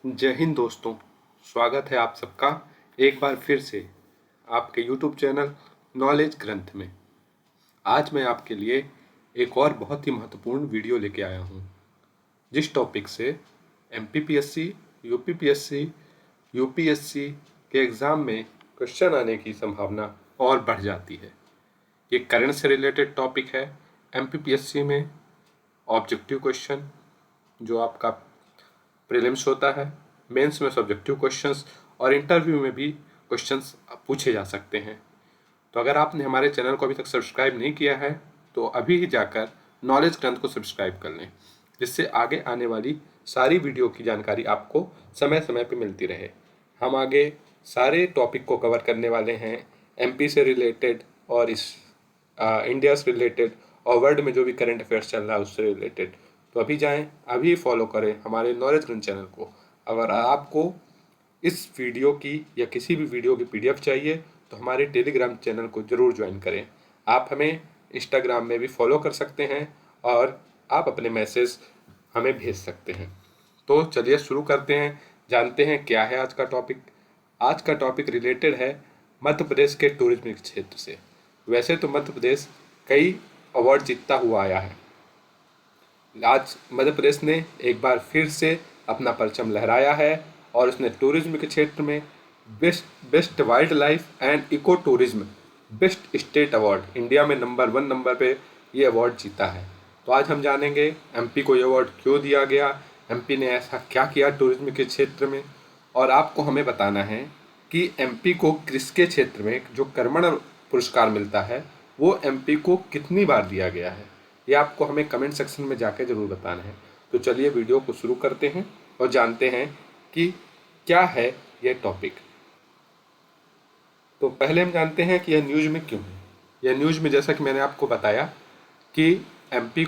जय हिंद दोस्तों। स्वागत है आप सबका एक बार फिर से आपके YouTube चैनल नॉलेज ग्रंथ में। आज मैं आपके लिए एक और बहुत ही महत्वपूर्ण वीडियो लेके आया हूँ, जिस टॉपिक से MPPSC, UPPSC, UPSC के एग्ज़ाम में क्वेश्चन आने की संभावना और बढ़ जाती है। ये करंट से रिलेटेड टॉपिक है। MPPSC में ऑब्जेक्टिव क्वेश्चन जो आपका प्रीलिम्स होता है, मेंस में सब्जेक्टिव क्वेश्चंस और इंटरव्यू में भी क्वेश्चंस पूछे जा सकते हैं। तो अगर आपने हमारे चैनल को अभी तक सब्सक्राइब नहीं किया है तो अभी ही जाकर नॉलेज ग्रंथ को सब्सक्राइब कर लें, जिससे आगे आने वाली सारी वीडियो की जानकारी आपको समय समय पर मिलती रहे। हम आगे सारे टॉपिक को कवर करने वाले हैं, MP से रिलेटेड और इंडिया से रिलेटेड और वर्ल्ड में जो भी करंट अफेयर्स चल रहा है उससे रिलेटेड। तो अभी जाएं, अभी फॉलो करें हमारे नॉलेज ग्रंथ चैनल को। अगर आपको इस वीडियो की या किसी भी वीडियो की PDF चाहिए तो हमारे टेलीग्राम चैनल को ज़रूर ज्वाइन करें। आप हमें इंस्टाग्राम में भी फॉलो कर सकते हैं और आप अपने मैसेज हमें भेज सकते हैं। तो चलिए शुरू करते हैं, जानते हैं क्या है आज का टॉपिक। आज का टॉपिक रिलेटेड है मध्य प्रदेश के टूरिज्म क्षेत्र से। वैसे तो मध्य प्रदेश कई अवार्ड जीतता हुआ आया है। आज मध्य प्रदेश ने एक बार फिर से अपना परचम लहराया है और उसने टूरिज्म के क्षेत्र में best wildlife and eco tourism best state award India में नंबर 1 नंबर पे ये अवार्ड जीता है। तो आज हम जानेंगे MP को ये अवार्ड क्यों दिया गया, MP ने ऐसा क्या किया टूरिज्म के क्षेत्र में, और आपको हमें बताना है कि MP को किसके क्षेत्र में जो कर्मण पुरस्कार मिलता है वो MP को कितनी बार दिया गया है। ये आपको हमें कमेंट सेक्शन में जाकर ज़रूर बताना है। तो चलिए वीडियो को शुरू करते हैं और जानते हैं कि क्या है यह टॉपिक। तो पहले हम जानते हैं कि यह न्यूज़ में क्यों है। यह न्यूज़ में जैसा कि मैंने आपको बताया कि MP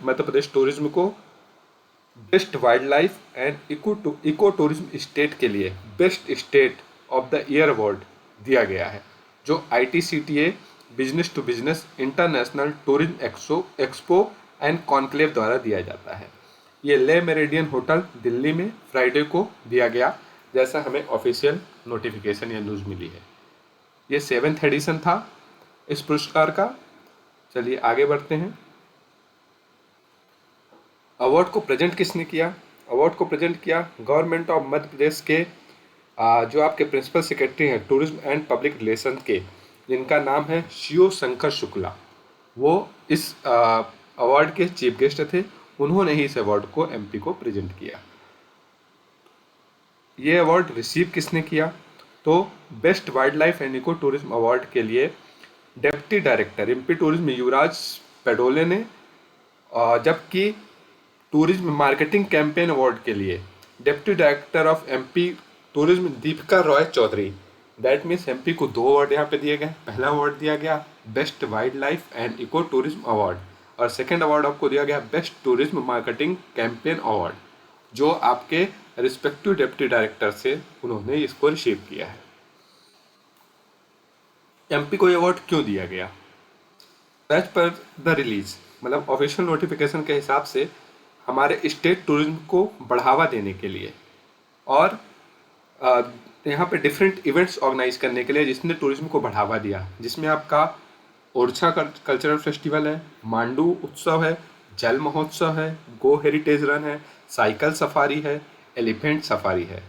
मध्य प्रदेश टूरिज्म को best wildlife and eco tourism state के लिए best state of the year award दिया गया है, जो ITCTA business to business international tourism expo and conclave द्वारा दिया जाता है। ये ले मेरिडियन होटल दिल्ली में फ्राइडे को दिया गया, जैसा हमें ऑफिशियल नोटिफिकेशन या न्यूज़ मिली है। ये 7th एडिशन था इस पुरस्कार का। चलिए आगे बढ़ते हैं। अवार्ड को प्रेजेंट किसने किया? अवार्ड को प्रेजेंट किया गवर्नमेंट ऑफ मध्य प्रदेश के जो आपके प्रिंसिपल सेक्रेटरी हैं टूरिज्म एंड पब्लिक रिलेशन के, जिनका नाम है शिव शंकर शुक्ला। वो इस अवार्ड के चीफ गेस्ट थे। उन्होंने ही इस अवार्ड को MP को प्रेजेंट किया। ये अवार्ड रिसीव किसने किया? तो best wildlife and eco tourism award के लिए deputy director MP tourism Yuvraj Pedole ने, जबकि टूरिज्म मार्केटिंग कैंपेन अवार्ड के लिए deputy director of MP tourism Deepika Roy Chaudhary. That means MP को 2 अवार्ड यहाँ पे दिए गए। पहला अवार्ड दिया गया best wildlife and eco tourism award और सेकंड अवार्ड आपको दिया गया best tourism marketing campaign award, जो आपके रिस्पेक्टिव डेप्टी डायरेक्टर से उन्होंने इसको रिसीव किया है। MP को ये अवार्ड क्यों दिया गया? एज पर द रिलीज, मतलब ऑफिशियल नोटिफिकेशन के हिसाब से हमारे स्टेट टूरिज्म को बढ़ावा देने के लिए और यहाँ पे डिफरेंट इवेंट्स ऑर्गेनाइज करने के लिए जिसने टूरिज्म को बढ़ावा दिया, जिसमें आपका ओरछा कल्चरल फेस्टिवल है, मांडू उत्सव है, जल महोत्सव है, गो हेरिटेज रन है, साइकिल सफारी है, एलिफेंट सफारी है।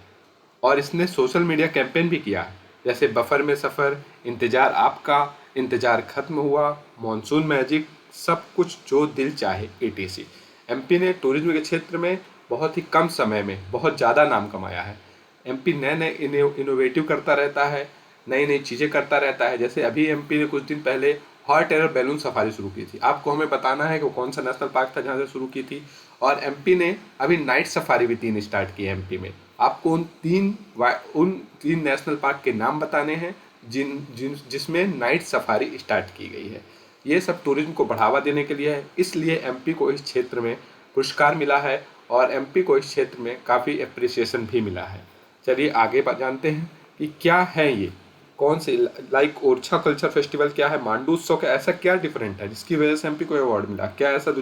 और इसने सोशल मीडिया कैंपेन भी किया है, जैसे बफर में सफ़र, इंतज़ार आपका, इंतज़ार खत्म हुआ, मॉनसून मैजिक, सब कुछ जो दिल चाहे ETC। MP ने टूरिज्म के क्षेत्र में बहुत ही कम समय में बहुत ज़्यादा नाम कमाया है। MP नए नए इनोवेटिव करता रहता है, नई नई चीज़ें करता रहता है। जैसे अभी MP ने कुछ दिन पहले हॉट एयर बैलून सफारी शुरू की थी। आपको हमें बताना है कि वो कौन सा नेशनल पार्क था जहाँ से शुरू की थी। और MP ने अभी नाइट सफारी भी 3 स्टार्ट की है MP में। आपको उन तीन नेशनल पार्क के नाम बताने हैं जिसमें नाइट सफारी स्टार्ट की गई है। ये सब टूरिज्म को बढ़ावा देने के लिए है, इसलिए MP को इस क्षेत्र में पुरस्कार मिला है और MP को इस क्षेत्र में काफ़ी अप्रिसिएशन भी मिला है। चलिए आगे जानते हैं कि क्या है ये, कौन से, लाइक ओरछा कल्चर फेस्टिवल क्या है, मांडू उत्सव का ऐसा क्या डिफरेंट है जिसकी वजह से MP को अवार्ड मिला? क्या ऐसा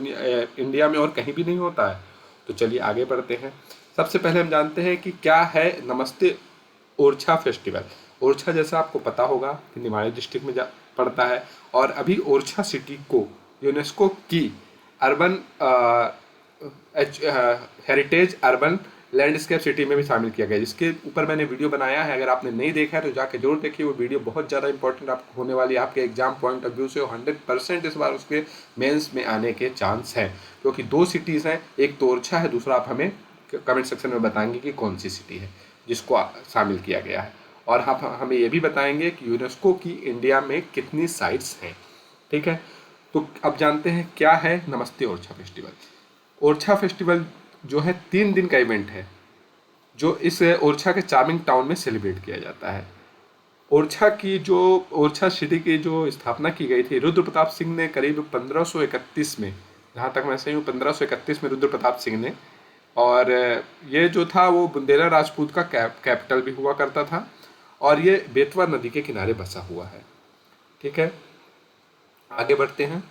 इंडिया में और कहीं भी नहीं होता है? तो चलिए आगे बढ़ते हैं। सबसे पहले हम जानते हैं कि क्या है नमस्ते ओरछा फेस्टिवल। ओरछा जैसा आपको पता होगा कि निमाड़ी डिस्ट्रिक्ट में पड़ता है, और अभी ओरछा सिटी को यूनेस्को की urban heritage urban landscape city में भी शामिल किया गया, जिसके ऊपर मैंने वीडियो बनाया है। अगर आपने नहीं देखा है तो जाके जरूर देखिए, वो वीडियो बहुत ज़्यादा इंपॉर्टेंट आपको होने वाली है। आपके एग्जाम पॉइंट ऑफ व्यू से 100% इस बार उसके मेंस में आने के चांस हैं, क्योंकि दो सिटीज़ हैं, एक तो ओरछा है, दूसरा आप हमें कमेंट सेक्शन में बताएंगे कि कौन सी सिटी है जिसको शामिल किया गया है। और आप हमें ये भी बताएंगे कि यूनेस्को की इंडिया में कितनी साइट्स हैं। ठीक है, तो अब जानते हैं क्या है नमस्ते ओरछा फेस्टिवल। ओरछा फेस्टिवल जो है 3 दिन का इवेंट है, जो इस ओरछा के चार्मिंग टाउन में सेलिब्रेट किया जाता है। ओरछा सिटी की जो स्थापना की गई थी रुद्र प्रताप सिंह ने करीब 1531 में, जहाँ तक मैं सही हूँ 1531 में रुद्र प्रताप सिंह ने। और ये जो था वो बुंदेला राजपूत का कैपिटल भी हुआ करता था, और ये बेतवा नदी के किनारे बसा हुआ है। ठीक है, आगे बढ़ते हैं।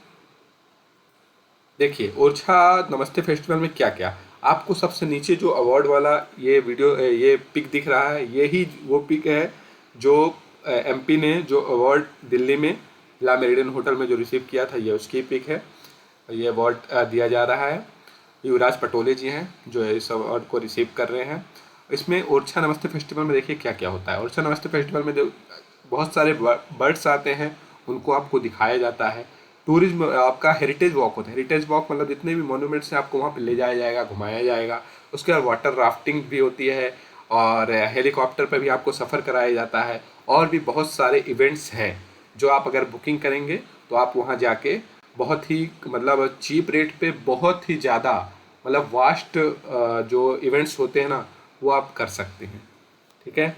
देखिए ओरछा नमस्ते फेस्टिवल में क्या क्या, आपको सबसे नीचे जो अवार्ड वाला ये पिक दिख रहा है, ये ही वो पिक है जो एमपी ने जो अवार्ड दिल्ली में ला मेरिडियन होटल में जो रिसीव किया था, ये उसकी पिक है। ये अवार्ड दिया जा रहा है, युवराज पटोले जी हैं जो इस अवार्ड को रिसीव कर रहे हैं। इसमें ओरछा नमस्ते फेस्टिवल में देखिए क्या क्या होता है। ओरछा नमस्ते फेस्टिवल में जो बहुत सारे बर्ड्स आते हैं, उनको आपको दिखाया जाता है। टूरिज्म आपका हेरिटेज वॉक होता है। हेरिटेज वॉक मतलब जितने भी मोन्यूमेंट्स हैं आपको वहाँ पे ले जाया जाएगा, घुमाया जाएगा। उसके बाद वाटर राफ्टिंग भी होती है, और हेलीकॉप्टर पर भी आपको सफ़र कराया जाता है। और भी बहुत सारे इवेंट्स हैं जो आप अगर बुकिंग करेंगे तो आप वहाँ जाके बहुत ही मतलब चीप रेट पे बहुत ही ज़्यादा मतलब वास्ट जो इवेंट्स होते हैं ना, वो आप कर सकते हैं। ठीक है,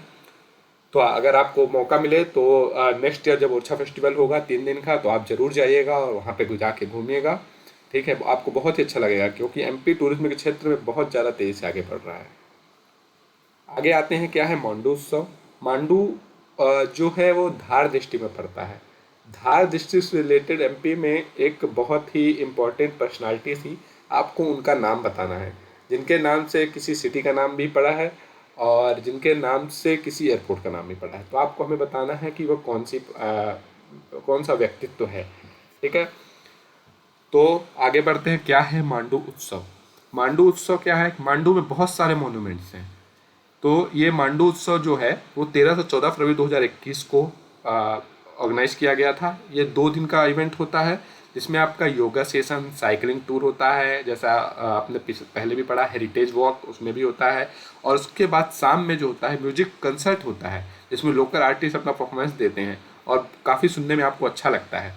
तो अगर आपको मौका मिले तो नेक्स्ट ईयर जब ओरछा फेस्टिवल होगा 3 दिन का, तो आप जरूर जाइएगा और वहाँ पे जाके घूमिएगा। ठीक है, आपको बहुत ही अच्छा लगेगा, क्योंकि एमपी टूरिज्म के क्षेत्र में बहुत ज़्यादा तेज़ी से आगे बढ़ रहा है। आगे आते हैं, क्या है मांडू उत्सव। मांडू जो है वो धार डिस्ट्रिक्ट में पड़ता है। धार डिस्ट्रिक्ट से रिलेटेड एमपी में एक बहुत ही इम्पोर्टेंट पर्सनालिटी थी, आपको उनका नाम बताना है, जिनके नाम से किसी सिटी का नाम भी पड़ा है और जिनके नाम से किसी एयरपोर्ट का नाम भी पड़ा है। तो आपको हमें बताना है कि वो कौन सा व्यक्तित्व है। ठीक है, तो आगे बढ़ते हैं, क्या है मांडू उत्सव। मांडू उत्सव क्या है, मांडू में बहुत सारे मोन्यूमेंट्स हैं। तो ये मांडू उत्सव जो है वो 13 से 14 फरवरी 2021 को ऑर्गेनाइज किया गया था। ये 2 दिन का इवेंट होता है, जिसमें आपका योगा सेशन, साइकिलिंग टूर होता है, जैसा आपने पहले भी पढ़ा, हेरिटेज वॉक उसमें भी होता है। और उसके बाद शाम में जो होता है म्यूजिक कंसर्ट होता है, जिसमें लोकल आर्टिस्ट अपना परफॉर्मेंस देते हैं और काफ़ी सुनने में आपको अच्छा लगता है।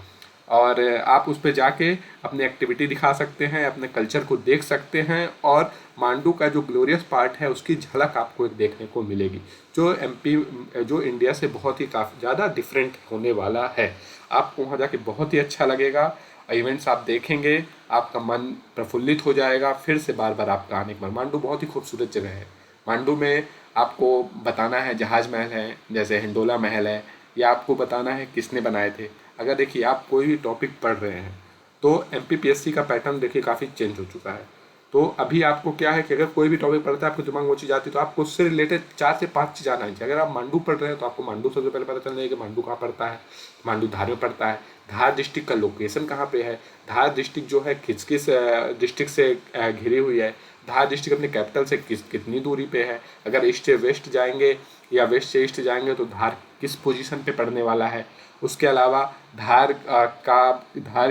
और आप उस पर जाके अपनी एक्टिविटी दिखा सकते हैं, अपने कल्चर को देख सकते हैं, और मांडू का जो ग्लोरियस पार्ट है उसकी झलक आपको एक देखने को मिलेगी, जो इंडिया से बहुत ही काफ़ी ज़्यादा डिफरेंट होने वाला है। आपको वहाँ जाके बहुत ही अच्छा लगेगा। इवेंट्स आप देखेंगे, आपका मन प्रफुल्लित हो जाएगा, फिर से बार बार आपका आने का मन। मांडू बहुत ही खूबसूरत जगह है। मांडू में आपको बताना है जहाज महल है, जैसे हिंडोला महल है, या आपको बताना है किसने बनाए थे। अगर देखिए आप कोई भी टॉपिक पढ़ रहे हैं तो एमपीपीएससी का पैटर्न देखिए काफ़ी चेंज हो चुका है। तो अभी आपको क्या है कि अगर कोई भी टॉपिक पढ़ता है, आपको दिमाग में वो चीज़ आती है, तो आपको उससे रिलेटेड 4 से 5 चीज़ आना चाहिए। अगर आप मांडू पढ़ रहे हैं तो आपको मांडू सबसे पहले पता चलना चाहिए कि मांडू कहाँ पड़ता है। मांडू धार में पड़ता है। धार डिस्ट्रिक्ट का लोकेशन कहाँ पे है। धार डिस्ट्रिक्ट जो है किस डिस्ट्रिक्ट से घिरी हुई है। धार डिस्ट्रिक्ट अपने कैपिटल से कितनी दूरी पे है। अगर ईस्ट से वेस्ट जाएंगे या वेस्ट से ईस्ट जाएंगे तो धार किस पोजीशन पे पड़ने वाला है। उसके अलावा धार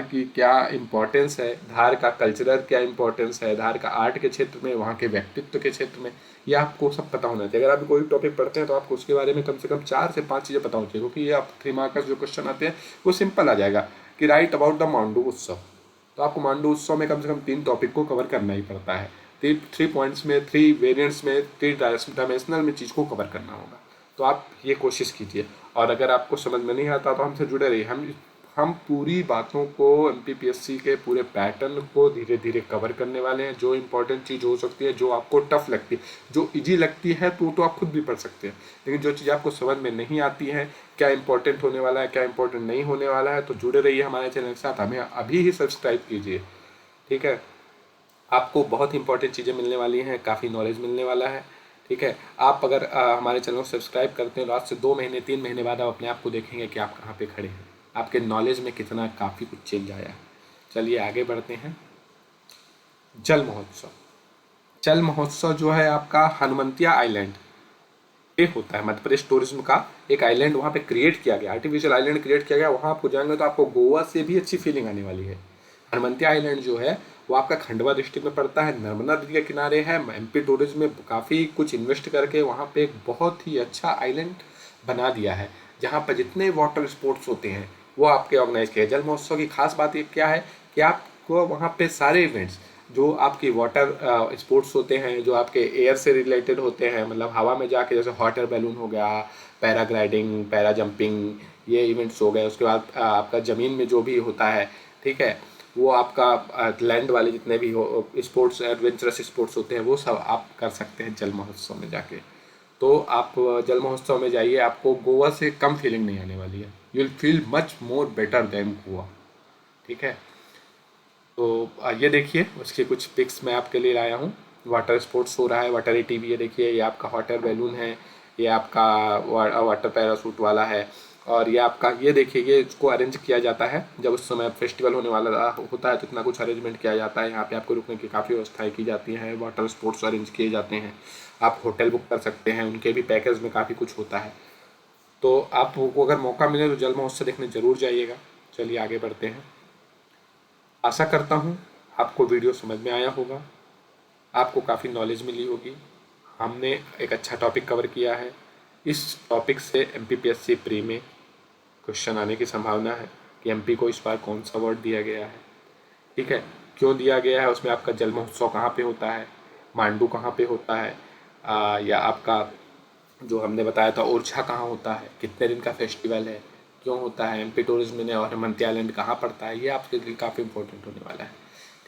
की क्या इम्पोर्टेंस है, धार का कल्चरल क्या इम्पोर्टेंस है, धार का आर्ट के क्षेत्र में, वहाँ के व्यक्तित्व के क्षेत्र में, ये आपको सब पता होना चाहिए। अगर आप कोई टॉपिक पढ़ते हैं तो आपको उसके बारे में कम से कम 4 से 5 चीज़ें पता होनी चाहिए, क्योंकि ये आप 3 मार्क्स जो क्वेश्चन आते हैं वो सिंपल आ जाएगा कि राइट अबाउट द मांडू उत्सव। तो आपको मांडू उत्सव में कम से कम 3 टॉपिक को कवर करना ही पड़ता है। 3 पॉइंट्स में, 3 वेरियंट्स में, 3 डायमेंशनल में चीज़ को कवर करना होगा। तो आप ये कोशिश कीजिए, और अगर आपको समझ में नहीं आता तो हमसे जुड़े रहिए। हम पूरी बातों को, एमपीपीएससी के पूरे पैटर्न को धीरे धीरे कवर करने वाले हैं। जो इंपॉर्टेंट चीज़ हो सकती है, जो आपको टफ लगती है, जो इजी लगती है, तो आप खुद भी पढ़ सकते हैं। लेकिन जो चीज़ आपको समझ में नहीं आती है, क्या इंपॉर्टेंट होने वाला है, क्या इंपॉर्टेंट नहीं होने वाला है, तो जुड़े रहिए हमारे चैनल के साथ। हमें अभी ही सब्सक्राइब कीजिए। ठीक है, आपको बहुत इंपॉर्टेंट चीज़ें मिलने वाली हैं, काफ़ी नॉलेज मिलने वाला है। ठीक है, आप अगर हमारे चैनल को सब्सक्राइब करते हैं तो आज से 2 महीने 3 महीने बाद आप अपने आप को देखेंगे कि आप कहाँ पे खड़े हैं, आपके नॉलेज में कितना काफ़ी कुछ चेंज आया है। चलिए आगे बढ़ते हैं। जल महोत्सव। जल महोत्सव जो है आपका हनुमंतिया आइलैंड पे होता है। मध्य प्रदेश टूरिज्म का एक आइलैंड वहाँ पे क्रिएट किया गया, आर्टिफिशियल आइलैंड क्रिएट किया गया। वहाँ आपको जाएंगे तो आपको गोवा से भी अच्छी फीलिंग आने वाली है। हनुमंतिया आइलैंड जो है वो आपका खंडवा डिस्ट्रिक्ट में पड़ता है, नर्मदा नदी के किनारे है। एमपी टूरिज्म में काफ़ी कुछ इन्वेस्ट करके वहाँ पे एक बहुत ही अच्छा आइलैंड बना दिया है, जहाँ पर जितने वाटर स्पोर्ट्स होते हैं वो आपके ऑर्गेनाइज किए। जल महोत्सव की खास बात ये क्या है कि आपको वहाँ पे सारे इवेंट्स जो आपकी वाटर स्पोर्ट्स होते हैं, जो आपके एयर से रिलेटेड होते हैं, मतलब हवा में जाके, जैसे हॉट एयर बैलून हो गया, पैराग्लाइडिंग, पैरा जंपिंग, ये इवेंट्स हो गए। उसके बाद आपका ज़मीन में जो भी होता है, ठीक है, वो आपका लैंड वाले जितने भी हो स्पोर्ट्स, एडवेंचरस स्पोर्ट्स होते हैं, वो सब आप कर सकते हैं जल महोत्सव में जाके। तो आप जल महोत्सव में जाइए, आपको गोवा से कम फीलिंग नहीं आने वाली है। You will feel much more better than Goa. ठीक है, तो ये देखिए उसके कुछ पिक्स मैं आपके लिए लाया हूँ। वाटर स्पोर्ट्स हो रहा है, वाटर एटीवी, ये देखिए, ये आपका हॉट एयर बैलून है, ये आपका वाटर पैरासूट वाला है, और ये आपका, ये देखिए, ये इसको अरेंज किया जाता है जब उस समय फेस्टिवल होने वाला होता है, तो इतना कुछ अरेंजमेंट किया जाता है। यहाँ पे आपको रुकने की काफ़ी व्यवस्थाएं की जाती हैं, वाटर स्पोर्ट्स अरेंज किए जाते हैं, आप होटल बुक कर सकते हैं, उनके भी पैकेज में काफ़ी कुछ होता है। तो आपको अगर मौका मिले तो जल महोत्सव देखने ज़रूर जाइएगा। चलिए आगे बढ़ते हैं। आशा करता हूँ आपको वीडियो समझ में आया होगा, आपको काफ़ी नॉलेज मिली होगी। हमने एक अच्छा टॉपिक कवर किया है। इस टॉपिक से एमपीपीएससी प्री में क्वेश्चन आने की संभावना है कि एमपी को इस बार कौन सा अवार्ड दिया गया है, ठीक है, क्यों दिया गया है, उसमें आपका जल महोत्सव कहाँ पे होता है, मांडू कहाँ पे होता है, या आपका जो हमने बताया था ओरछा कहाँ होता है, कितने दिन का फेस्टिवल है, क्यों होता है, एमपी टूरिज्म में, और हेमंती आइलैंड कहाँ पड़ता है, ये आपके लिए काफ़ी इंपॉर्टेंट होने वाला है।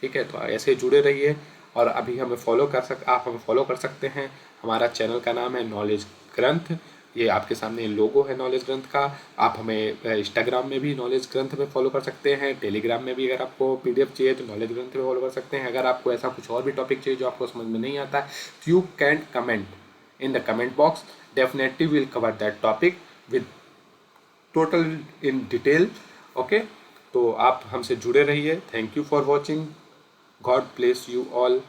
ठीक है, तो ऐसे ही जुड़े रहिए। और अभी हमें आप हमें फॉलो कर सकते हैं। हमारा चैनल का नाम है नॉलेज ग्रंथ। ये आपके सामने लोगो है नॉलेज ग्रंथ का। आप हमें इंस्टाग्राम में भी नॉलेज ग्रंथ में फॉलो कर सकते हैं, टेलीग्राम में भी अगर आपको पीडीएफ चाहिए तो नॉलेज ग्रंथ में फॉलो कर सकते हैं। अगर आपको ऐसा कुछ और भी टॉपिक चाहिए जो आपको समझ में नहीं आता है, you can comment in the comment box. Definitely we'll cover that topic with total in detail. Okay, तो आप हमसे जुड़े रहिए। Thank you for watching. God bless you all.